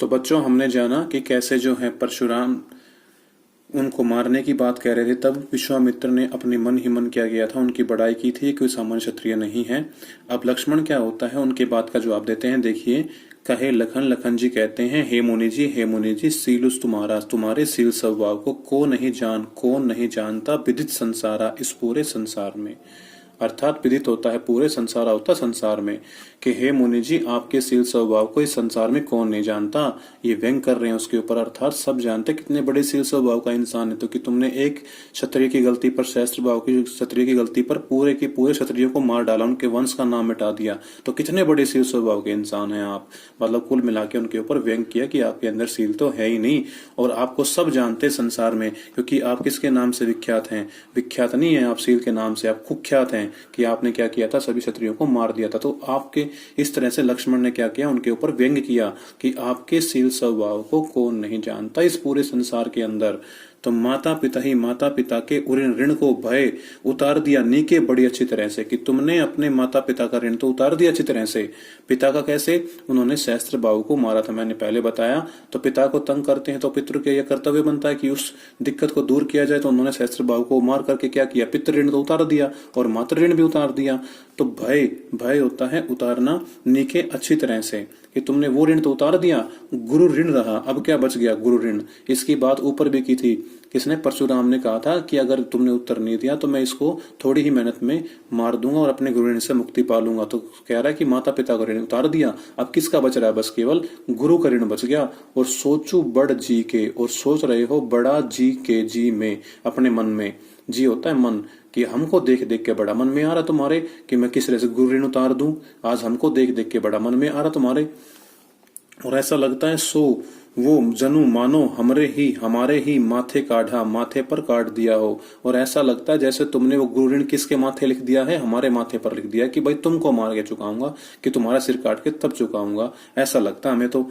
तो बच्चों, हमने जाना कि कैसे जो है परशुराम उनको मारने की बात कह रहे थे, तब विश्वामित्र ने अपने मन ही मन क्या किया था, उनकी बड़ाई की थी, कोई सामान्य क्षत्रिय नहीं है। अब लक्ष्मण क्या होता है, उनके बात का जवाब देते हैं। देखिए, कहे लखन, लखन जी कहते हैं, हे मुनि जी, हे मुनि जी, सीलुस तुम्हारा, तुम्हारे सील स्वभाव को नहीं जान, कौन नहीं जानता, विदित संसारा, इस पूरे संसार में। अर्थात विदित होता है पूरे संसार, होता संसार में, कि हे मुनि जी, आपके शील स्वभाव को इस संसार में कौन नहीं जानता। ये व्यंग कर रहे हैं उसके ऊपर, अर्थात सब जानते कितने बड़े शील स्वभाव का इंसान है। तो कि तुमने एक क्षत्रिय की गलती पर, सहस्त्र भाव की क्षत्रिय की गलती पर पूरे के पूरे क्षत्रियों को मार डाला, उनके वंश का नाम मिटा दिया, तो कितने बड़े शील स्वभाव के इंसान हैं आप। मतलब कुल मिला के उनके ऊपर व्यंग किया कि आपके अंदर शील तो है ही नहीं, और आपको सब जानते संसार में, क्योंकि आप किसके नाम से विख्यात हैं? विख्यात नहीं है आप शील के नाम से, आप कुख्यात हैं कि आपने क्या किया था, सभी क्षत्रियों को मार दिया था। तो आपके इस तरह से लक्ष्मण ने क्या किया, उनके ऊपर व्यंग किया कि आपके शील स्वभाव को कौन नहीं जानता इस पूरे संसार के अंदर। तो माता पिता ही माता पिता के ऋण को भय उतार दिया नीके बड़ी अच्छी तरह से, कि तुमने अपने माता पिता का ऋण तो उतार दिया अच्छी तरह से। पिता का कैसे? उन्होंने सहस्त्र बाहु को मारा था, मैंने पहले बताया। तो पिता को तंग करते हैं तो पितृ के यह कर्तव्य बनता है कि उस दिक्कत को दूर किया जाए। तो उन्होंने सहस्त्र बाहु को मार करके क्या किया, पितृ ऋण तो उतार दिया और मातृ ऋण भी उतार दिया। तो भय भय होता है उतारना नीके अच्छी तरह से, कि तुमने वो ऋण तो उतार दिया, गुरु ऋण रहा, अब क्या बच गया, गुरु ऋण। इसकी बात ऊपर भी की थी, किसने? परशुराम ने कहा था कि अगर तुमने उत्तर नहीं दिया तो मैं इसको थोड़ी ही मेहनत में मार दूंगा और अपने गुरु ऋण से मुक्ति पालूंगा। तो कह रहा है कि माता पिता का ऋण उतार दिया, अब किसका बच रहा है? बस केवल गुरु का ऋण बच गया। और सोचू बड़ जी के, और सोच रहे हो बड़ा जी के, जी में, अपने मन में, जी होता है मन, कि हमको देख देख के बड़ा मन में आ रहा तुम्हारे कि मैं किस तरह से गुरु ऋण उतार दूं। आज हमको देख देख के बड़ा मन में आ रहा तुम्हारे, और ऐसा लगता है सो वो जनु मानो हमारे ही माथे काढ़ा, माथे पर काट दिया हो। और ऐसा लगता है जैसे तुमने वो गुरु ऋण किसके माथे लिख दिया है? हमारे माथे पर लिख दिया कि भाई तुमको मार के चुकाऊंगा, कि तुम्हारा सिर काट के तब चुकाऊंगा। ऐसा लगता है हमें। तो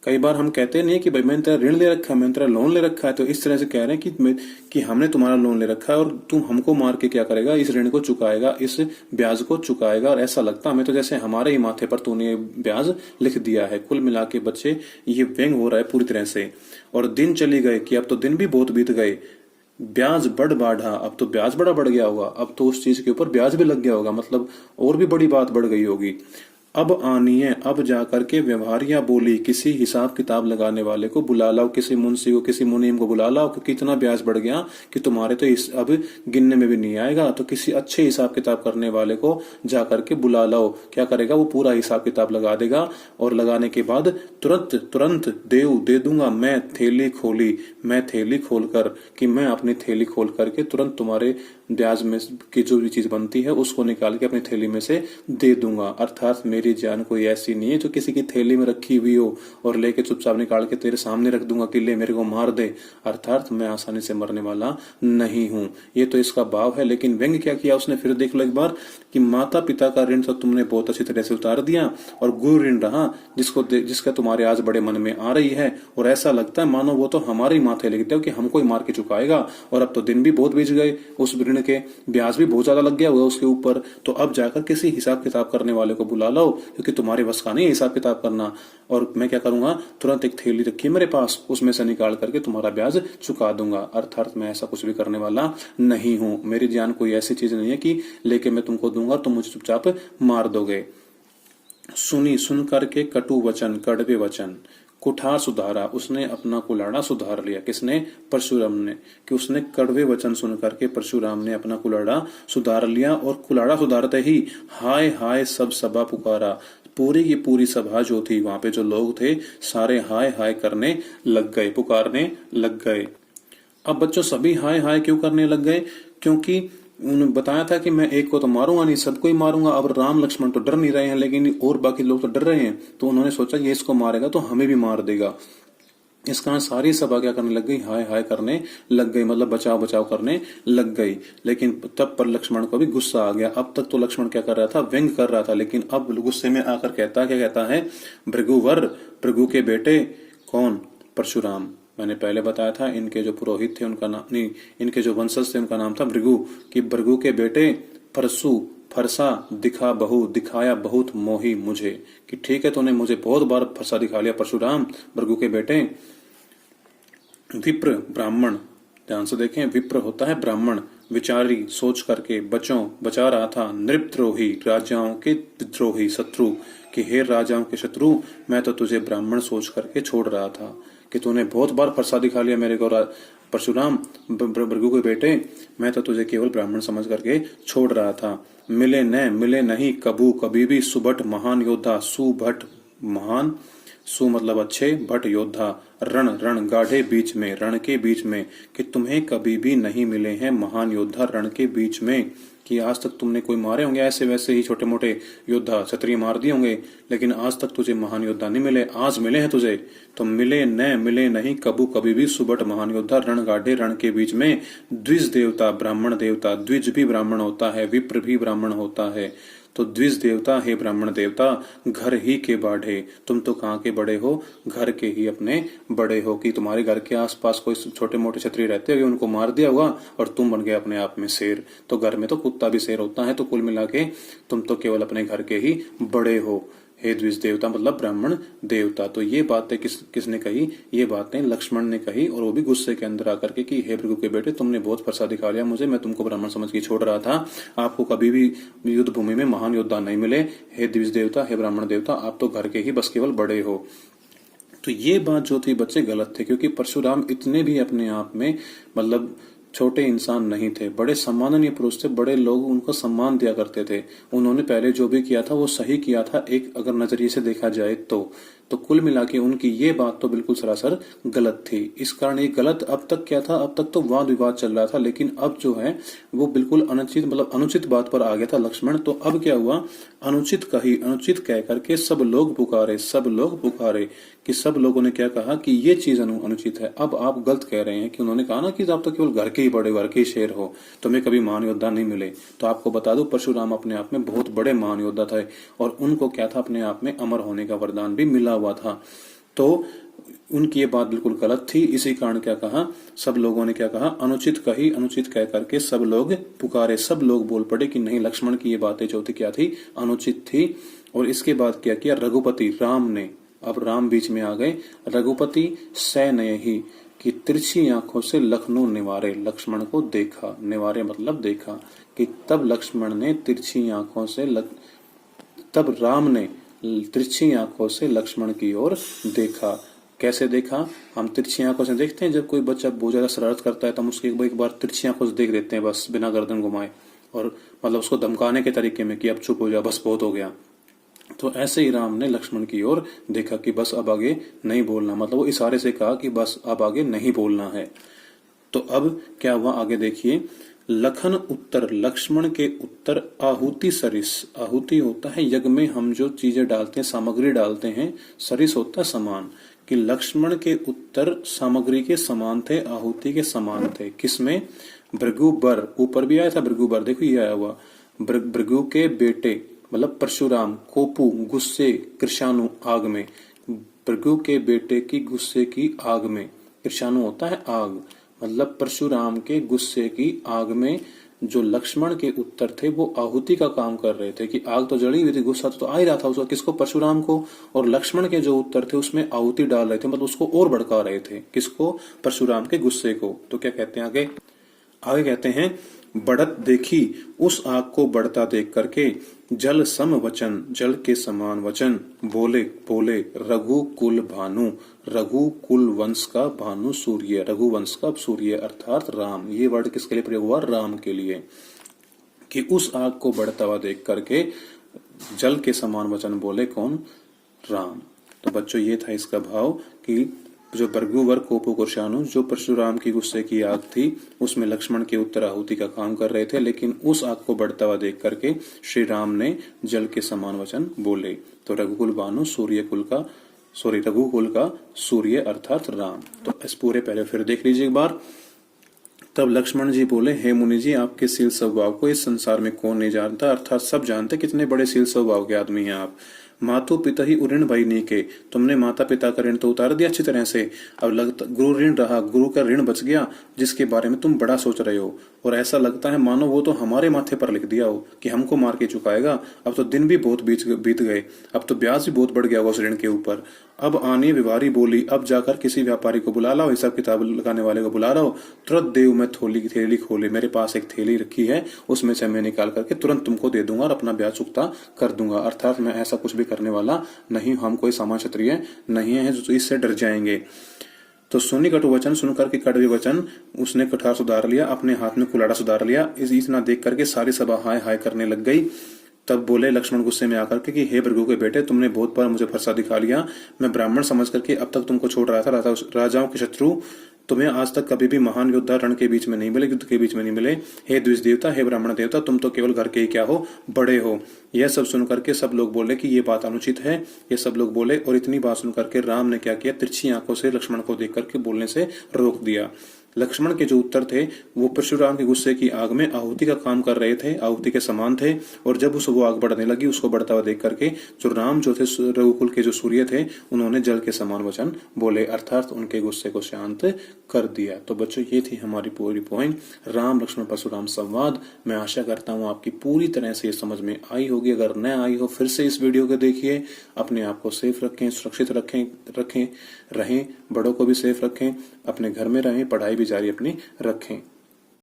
कई बार हम कहते नहीं कि भाई मैंने तेरा ऋण ले रखा है, मैंने तेरा लोन ले रखा है, तो इस तरह से कह रहे हैं कि हमने तुम्हारा लोन ले रखा है और तुम हमको मार के क्या करेगा, इस ऋण को चुकाएगा, इस ब्याज को चुकाएगा। और ऐसा लगता हमें तो जैसे हमारे ही माथे पर तूने ब्याज लिख दिया है। कुल मिला के बच्चे, ये व्यंग हो रहा है पूरी तरह से। और दिन चली गए कि अब तो दिन भी बहुत बीत गए, ब्याज बढ़ बढ़ा, अब तो ब्याज बड़ा बढ़ गया होगा, अब तो उस चीज के ऊपर ब्याज भी लग गया होगा, मतलब और भी बड़ी बात बढ़ गई होगी। अब आनी है, अब जाकर के व्यवहारिया बोली, किसी हिसाब किताब लगाने वाले को बुला लाओ, किसी मुंशी को, किसी मुनीम को बुला लाओ, क्योंकि इतना ब्याज बढ़ गया कि तुम्हारे तो इस अब गिनने में भी नहीं आएगा। तो किसी अच्छे हिसाब किताब करने वाले को जाकर के बुला लाओ। क्या करेगा वो? पूरा हिसाब किताब लगा देगा, और लगाने के बाद तुरंत तुरंत दे दूंगा। मैं थैली खोलकर, कि मैं अपनी थैली खोल करके तुरंत तुम्हारे ब्याज में की जो भी चीज बनती है उसको निकाल के अपनी थैली में से दे दूंगा। अर्थात मेरी जान कोई ऐसी नहीं है जो किसी की थैली में रखी हुई हो और लेके चुपचाप निकाल के तेरे सामने रख दूंगा कि ले मेरे को मार दे। अर्थात मैं आसानी से मरने वाला नहीं हूं। ये तो इसका भाव है। लेकिन व्यंग क्या किया उसने? फिर देख लो एक बार, कि माता पिता का ऋण तो तुमने बहुत अच्छी तरह से उतार दिया, और गुरु ऋण रहा जिसका तुम्हारे आज बड़े मन में आ रही है। और ऐसा लगता है मानो वो तो हमारे ही माथे लिख दे कि हमको ही मार के चुकाएगा। और अब तो दिन भी बहुत बीत गए, उस ऋण के ब्याज भी बहुत ज्यादा लग गया हुआ उसके ऊपर। तो अब जाकर किसी हिसाब किताब करने वाले को बुला लो, क्योंकि तुम्हारे बस का नहीं है हिसाब किताब करना। और मैं क्या करूंगा, तुरंत एक थैली रखी है मेरे पास, उसमें से निकाल करके तुम्हारा ब्याज चुका दूंगा। अर्थात मैं ऐसा कुछ भी करने वाला नहीं हूं। मेरी जान कोई ऐसी चीज नहीं है कि लेके मैं तुमको दूंगा तुम मुझे चुपचाप मार दोगे। सुन करके कटु वचन, कड़वे वचन, कुठार सुधारा, उसने अपना कुलाड़ा सुधार लिया। किसने? परशुराम ने। कि उसने कड़वे वचन सुन करके परशुराम ने अपना कुलाड़ा सुधार लिया। और कुलाड़ा सुधारते ही हाय हाय सब सभा पुकारा। पूरी की पूरी सभा जो थी, वहां पे जो लोग थे सारे हाय हाय करने लग गए, पुकारने लग गए। अब बच्चों सभी हाय हाय क्यों करने लग गए? क्योंकि उन्होंने बताया था कि मैं एक को तो मारूंगा नहीं, सबको ही मारूंगा। अब राम लक्ष्मण तो डर नहीं रहे हैं, लेकिन और बाकी लोग तो डर रहे हैं। तो उन्होंने सोचा ये इसको मारेगा तो हमें भी मार देगा। इस कारण सारी सभा क्या करने लग गई? हाय हाय करने लग गई, मतलब बचाव बचाव करने लग गई। लेकिन तब पर लक्ष्मण को भी गुस्सा आ गया। अब तक तो लक्ष्मण क्या कर रहा था? व्यंग कर रहा था, लेकिन अब गुस्से में आकर क्या कहता है? भृगुवर, भृगु के बेटे। कौन? परशुराम। मैंने पहले बताया था इनके जो पुरोहित थे उनका नाम नहीं, इनके जो वंशज थे उनका नाम था भृगु। कि भृगु के बेटे परशु, फरसा दिखा बहु, दिखाया बहुत मोही मुझे। कि ठीक है, तूने मुझे बहुत बार फरसा दिखा लिया परशुराम, भृगु के बेटे। विप्र ब्राह्मण, ध्यान से देखें, विप्र होता है ब्राह्मण, विचारी सोच करके बचा रहा था। नृपद्रोही, राजाओं के द्रोही, शत्रु, कि हे राजाओं के शत्रु, मैं तो तुझे ब्राह्मण सोच करके छोड़ रहा था। कि तूने बहुत बार फरसा दिखा लिया मेरे को परशुराम, भृगु के बेटे, मैं तो तुझे केवल ब्राह्मण समझ करके छोड़ रहा था। मिले नहीं कबू कभी भी, सुभट महान योद्धा, सुभट महान, सु मतलब अच्छे, भट योद्धा, रण गाढ़े बीच में, रण के बीच में। कि तुम्हें कभी भी नहीं मिले हैं महान योद्धा रण के बीच में। कि आज तक तुमने कोई मारे होंगे ऐसे वैसे ही छोटे मोटे योद्धा, क्षत्रिय मार दिए होंगे, लेकिन आज तक तुझे महान योद्धा नहीं मिले, आज मिले हैं तुझे। तो मिले नहीं कबू कभी भी, सुबट महान योद्धा, रण गाढ़े रण के बीच में। द्विज देवता, ब्राह्मण देवता, द्विज भी ब्राह्मण होता है, विप्र भी ब्राह्मण होता है। तो द्विज देवता है ब्राह्मण देवता, घर ही के बाढ़े, तुम तो कहाँ के बड़े हो, घर के ही अपने बड़े हो। कि तुम्हारे घर के आसपास कोई छोटे मोटे क्षत्रिय रहते होंगे, उनको मार दिया हुआ और तुम बन गए अपने आप में शेर। तो घर में तो कुत्ता भी शेर होता है। तो कुल मिला के तुम तो केवल अपने घर के ही बड़े हो, हे द्विज देवता मतलब ब्राह्मण देवता। तो ये बातें किसने कही, ये बातें लक्ष्मण ने कही, और वो भी गुस्से के अंदर आकर के कि हे भृगु के बेटे, तुमने बहुत फरसा दिखा लिया मुझे, मैं तुमको ब्राह्मण समझ के छोड़ रहा था, आपको कभी भी युद्ध भूमि में महान योद्धा नहीं मिले, हे द्विज देवता, हे ब्राह्मण देवता, आप तो घर के ही बस केवल बड़े हो। तो ये बात जो थी बच्चे गलत थे, क्योंकि परशुराम इतने भी अपने आप में मतलब छोटे इंसान नहीं थे, बड़े सम्माननीय पुरुष थे, बड़े लोग उनको सम्मान दिया करते थे। उन्होंने पहले जो भी किया था वो सही किया था, एक अगर नजरिए से देखा जाए तो कुल मिला के उनकी ये बात तो बिल्कुल सरासर गलत थी। इस कारण ये गलत अब तक क्या था, अब तक तो वाद विवाद चल रहा था, लेकिन अब जो है वो बिल्कुल अनुचित बात पर आ गया था लक्ष्मण। तो अब क्या हुआ, अनुचित कह करके सब लोग पुकारे कि सब लोगों ने क्या कहा कि ये चीज अनुचित है। अब आप गलत कह रहे हैं कि उन्होंने कहा ना कि आप तो केवल घर के ही बड़े, घर के ही शेर हो, तुम्हें कभी महान योद्धा नहीं मिले। तो आपको बता दूं, परशुराम अपने आप में बहुत बड़े महान योद्धा थे, और उनको क्या था, अपने आप में अमर होने का वरदान भी मिला हुआ था। तो उनकी ये बात बिल्कुल गलत थी। इसी कारण क्या कहा, सब लोगों ने क्या कहा, अनुचित कह करके सब लोग पुकारे, सब लोग बोल पड़े कि नहीं, लक्ष्मण की ये बातें जो थी क्या थी, अनुचित थी। और इसके बाद क्या किया, रघुपति राम ने, अब राम बीच में आ गए, रघुपति सैन्य ही कि तिरछी आंखों से लखनऊ निवारे, लक्ष्मण को देखा, निवारे मतलब देखा, कि तब लक्ष्मण ने तिरछी आंखों से तब राम ने तिरछी आंखों से लक्ष्मण की ओर देखा। कैसे देखा, हम तिरछी आंखों से देखते हैं, जब कोई बच्चा बहुत ज्यादा शरारत करता है तो हम उसके एक बार तिरछी आंखों से देख देते हैं, बस बिना गर्दन घुमाए, और मतलब उसको धमकाने के तरीके में कि अब चुप हो जा, बस बहुत हो गया। तो ऐसे ही राम ने लक्ष्मण की ओर देखा कि बस अब आगे नहीं बोलना, मतलब वो इशारे से कहा कि बस अब आगे नहीं बोलना है। तो अब क्या हुआ, आगे देखिए, लखन उत्तर, लक्ष्मण के उत्तर, आहुति सरिस, आहुति होता है यज्ञ में हम जो चीजें डालते हैं, सामग्री डालते हैं, सरिस होता है समान, कि लक्ष्मण के उत्तर सामग्री के समान थे, आहुति के समान थे। किसमें, भृगुबर, ऊपर भी आया था भृगुबर, देखो ये आया हुआ, भृगु के बेटे मतलब परशुराम, कोपू गुस्से, कृषाणु आग में, भृगु के बेटे की गुस्से की आग में, कृषाणु होता है आग, मतलब परशुराम के गुस्से की आग में जो लक्ष्मण के उत्तर थे वो आहुति का काम कर रहे थे, कि आग तो जली हुई थी, गुस्सा तो आ ही रहा था उसका, किसको, परशुराम को, और लक्ष्मण के जो उत्तर थे उसमें आहुति डाल रहे थे, मतलब उसको और भड़का रहे थे, किसको, परशुराम के गुस्से को। तो क्या कहते हैं आगे, आगे कहते हैं, बढ़त देखी उस आग को बढ़ता देख करके, जल सम वचन, जल के समान वचन, बोले रघु कुल भानु, रघु कुल वंश का भानु सूर्य, रघु वंश का सूर्य अर्थात राम। ये वर्ड किसके लिए प्रयोग हुआ, राम के लिए, कि उस आग को बढ़ता हुआ देख करके जल के समान वचन बोले, कौन, राम। तो बच्चों ये था इसका भाव, कि जो भृगुवर कोपू कृषाणु, जो परशुराम की गुस्से की आग थी उसमें लक्ष्मण के उत्तर आहुति का काम कर रहे थे, लेकिन उस आग को बढ़ता हुआ देख करके श्री राम ने जल के समान वचन बोले। तो रघुकुल भानु, रघुकुल का सूर्य अर्थात राम। तो इस पूरे पहले फिर देख लीजिए एक बार। तब लक्ष्मण जी बोले, हे मुनि जी, आपके शील स्वभाव को इस संसार में कौन नहीं जानता, अर्थात सब जानते कितने बड़े शील स्वभाव के आदमी हैं आप। मातु पिता ही ऋण भई नीके, तुमने माता पिता का ऋण तो उतार दिया अच्छी तरह से, अब लगता गुरु ऋण रहा, गुरु का ऋण बच गया जिसके बारे में तुम बड़ा सोच रहे हो, और ऐसा लगता है मानो वो तो हमारे माथे पर लिख दिया हो कि हमको मार के चुकाएगा। अब तो दिन भी बहुत बीत गए, अब तो ब्याज भी बहुत बढ़ गया होगा उस ऋण के ऊपर। अब आने व्यवहारी बोली, अब जाकर किसी व्यापारी को बुला लाओ, हिसाब किताब लगाने वाले को बुला लाओ, तुरंत देव मैं थैली खोले, मेरे पास एक थैली रखी है, उसमें से मैं निकाल करके तुरंत तुमको दे दूंगा और अपना ब्याज चुकता कर दूंगा। अर्थात मैं ऐसा कुछ भी करने वाला नहीं, हम कोई सामान्य क्षत्रिय नहीं है जो इससे डर जाएंगे। तो सुनी कटु वचन, सुनकर के कड़वे वचन, उसने कठार सुधार लिया, अपने हाथ में कुलाड़ा सुधार लिया। इतना देख करके सारी सभा हाय हाय करने लग गई। तब बोले लक्ष्मण गुस्से में आकर के कि हे भृगु के बेटे, तुमने बहुत बार मुझे फरसा दिखा लिया, मैं ब्राह्मण समझ करके अब तक तुमको छोड़ रहा था, राजाओं के शत्रु तुम्हें आज तक कभी भी महान योद्धा रण के बीच में नहीं मिले, युद्ध के बीच में नहीं मिले। हे द्विज देवता, हे ब्राह्मण देवता, तुम तो केवल घर के ही क्या हो, बड़े हो। यह सब सुन करके सब लोग बोले कि ये बात अनुचित है, ये सब लोग बोले। और इतनी बात सुन करके राम ने क्या किया, तिरछी आंखों से लक्ष्मण को देख करके बोलने से रोक दिया। लक्ष्मण के जो उत्तर थे वो परशुराम के गुस्से की आग में आहुति का काम कर रहे थे, आहुति के समान थे। और जब वो आग बढ़ने लगी, उसको बढ़ता हुआ देख करके जो राम जो थे, रघुकुल के जो सूर्य थे, उन्होंने जल के समान वचन बोले, अर्थात उनके गुस्से को शांत कर दिया। तो बच्चों, ये थी हमारी पूरी पॉइंट, राम लक्ष्मण परशुराम संवाद। मैं आशा करता हूँ आपकी पूरी तरह से ये समझ में आई होगी। अगर न आई हो, फिर से इस वीडियो को देखिए। अपने आप को सेफ रखें, सुरक्षित रहें, बड़ों को भी सेफ रखें, अपने घर में रहें, पढ़ाई भी जारी अपनी रखें।